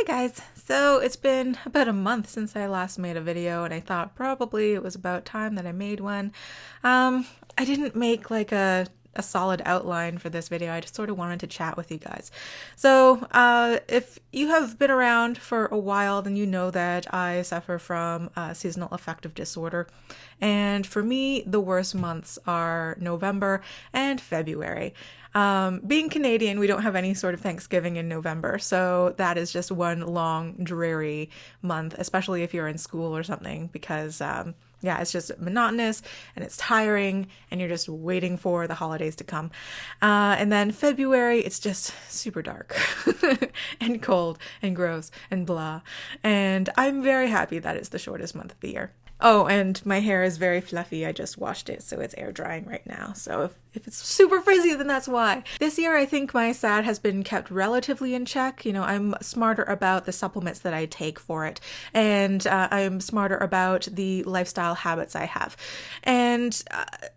guys, so it's been about a month since I last made a video and I thought probably it was about time that I made one. I didn't make like a solid outline for this video. I just sort of wanted to chat with you guys. So if you have been around for a while, then you know that I suffer from seasonal affective disorder. And for me, the worst months are November and February. Being Canadian, we don't have any sort of Thanksgiving in November, so that is just one long, dreary month, especially if you're in school or something, because yeah, it's just monotonous and it's tiring and you're just waiting for the holidays to come. And then February, it's just super dark and cold and gross and blah. And I'm very happy that it's the shortest month of the year. Oh, and my hair is very fluffy. I just washed it, so it's air drying right now. So if it's super frizzy, then that's why. This year, I think my SAD has been kept relatively in check. You know, I'm smarter about the supplements that I take for it, and I'm smarter about the lifestyle habits I have. And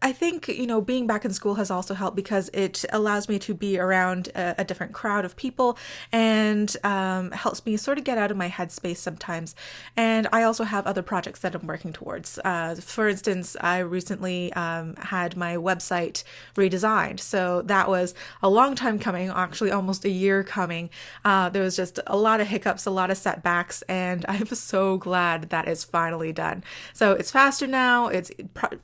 I think, you know, being back in school has also helped because it allows me to be around a different crowd of people and helps me sort of get out of my headspace sometimes. And I also have other projects that I'm working towards. For instance, I recently had my website redesigned. So that was a long time coming, actually almost a year coming. There was just a lot of hiccups, a lot of setbacks, and I'm so glad that it's finally done. So it's faster now. It's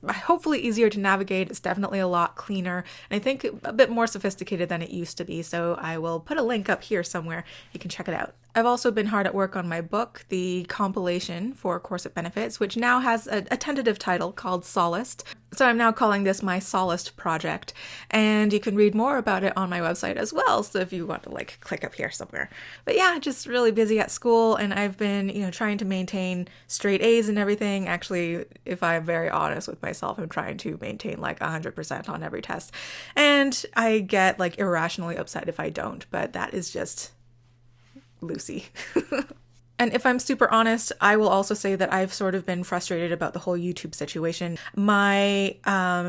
hopefully easier to navigate. It's definitely a lot cleaner, and I think a bit more sophisticated than it used to be. So I will put a link up here somewhere. You can check it out. I've also been hard at work on my book, the compilation for corset benefits, which now has a tentative title called Solaced. So I'm now calling this my Solaced project, and you can read more about it on my website as well. So if you want to like click up here somewhere. But yeah, just really busy at school, and I've been, you know, trying to maintain straight A's and everything. Actually, if I'm very honest with myself, I'm trying to maintain like 100% on every test. And I get like irrationally upset if I don't, but that is just Lucy. And if I'm super honest, I will also say that I've sort of been frustrated about the whole YouTube situation. My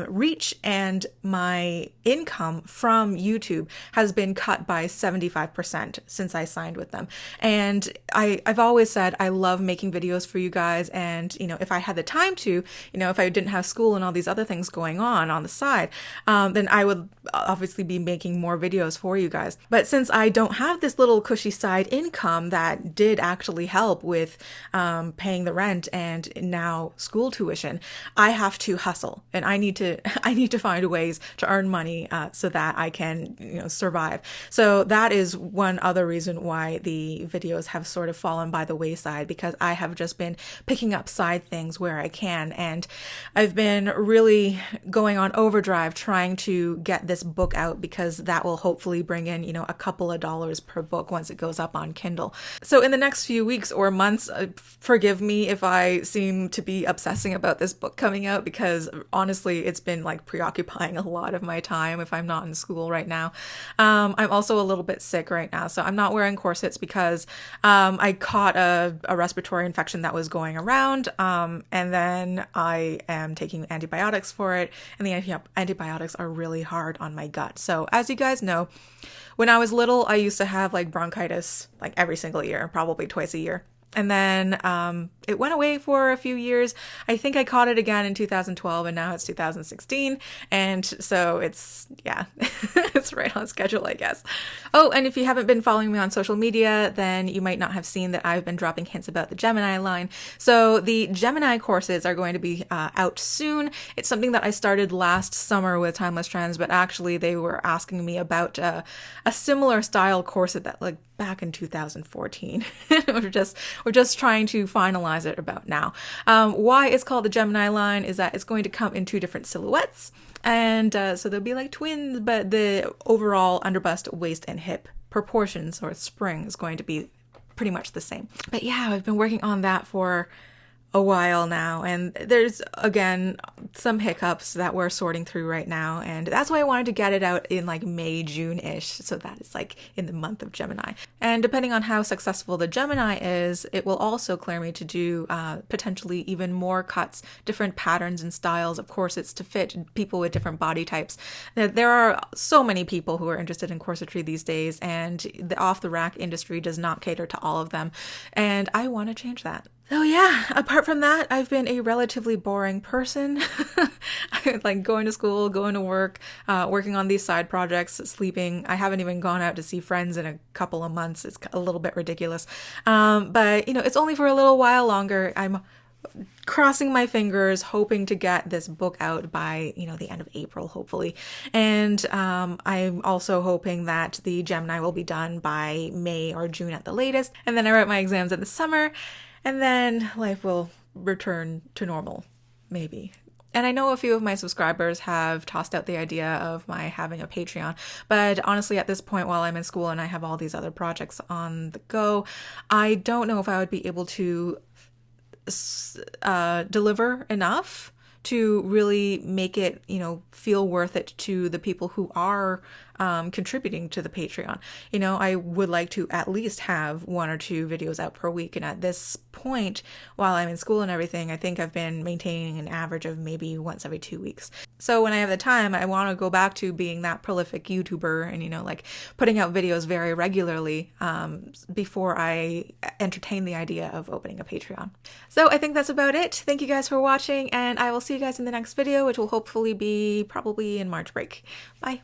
reach and my income from YouTube has been cut by 75% since I signed with them. And I've always said I love making videos for you guys. And, you know, if I had the time to, you know, if I didn't have school and all these other things going on the side, then I would obviously be making more videos for you guys. But since I don't have this little cushy side income that did actually help with paying the rent and now school tuition, I have to hustle, and I need to find ways to earn money so that I can, you know, survive. So that is one other reason why the videos have sort of fallen by the wayside, because I have just been picking up side things where I can, and I've been really going on overdrive trying to get this book out, because that will hopefully bring in, you know, a couple of dollars per book once it goes up on Kindle. So in the next few weeks or months, forgive me if I seem to be obsessing about this book coming out, because honestly, it's been like preoccupying a lot of my time if I'm not in school right now. I'm also a little bit sick right now, so I'm not wearing corsets because I caught a respiratory infection that was going around, and then I am taking antibiotics for it, and the antibiotics are really hard on my gut. So as you guys know, when I was little, I used to have like bronchitis like every single year, probably twice a year. And then it went away for a few years. I think I caught it again in 2012, and now it's 2016. And so it's, yeah, it's right on schedule, I guess. Oh, and if you haven't been following me on social media, then you might not have seen that I've been dropping hints about the Gemini line. So the Gemini corsets are going to be out soon. It's something that I started last summer with Timeless Trends, but actually they were asking me about a similar style corset that like back in 2014. We're just trying to finalize it about now. Why it's called the Gemini line is that it's going to come in two different silhouettes, and so they'll be like twins, but the overall underbust, waist, and hip proportions or spring is going to be pretty much the same. But yeah, I've been working on that for a while now, and there's again some hiccups that we're sorting through right now, and that's why I wanted to get it out in like May, June-ish, so that it's like in the month of Gemini. And depending on how successful the Gemini is, it will also clear me to do potentially even more cuts, different patterns and styles of corsets to fit people with different body types. There are so many people who are interested in corsetry these days, and the off-the-rack industry does not cater to all of them, and I want to change that. So yeah, apart from that, I've been a relatively boring person. Like going to school, going to work, working on these side projects, sleeping. I haven't even gone out to see friends in a couple of months. It's a little bit ridiculous. But you know, it's only for a little while longer. I'm crossing my fingers, hoping to get this book out by, you know, the end of April, hopefully. And I'm also hoping that the Gemini will be done by May or June at the latest. And then I write my exams in the summer. And then life will return to normal, maybe. And I know a few of my subscribers have tossed out the idea of my having a Patreon, but honestly, at this point, while I'm in school and I have all these other projects on the go, I don't know if I would be able to deliver enough to really make it, you know, feel worth it to the people who are contributing to the Patreon. You know, I would like to at least have 1 or 2 videos out per week. And at this point, while I'm in school and everything, I think I've been maintaining an average of maybe once every 2 weeks. So when I have the time, I want to go back to being that prolific YouTuber and, you know, like putting out videos very regularly before I entertain the idea of opening a Patreon. So I think that's about it. Thank you guys for watching, and I will see you guys in the next video, which will hopefully be probably in March break. Bye.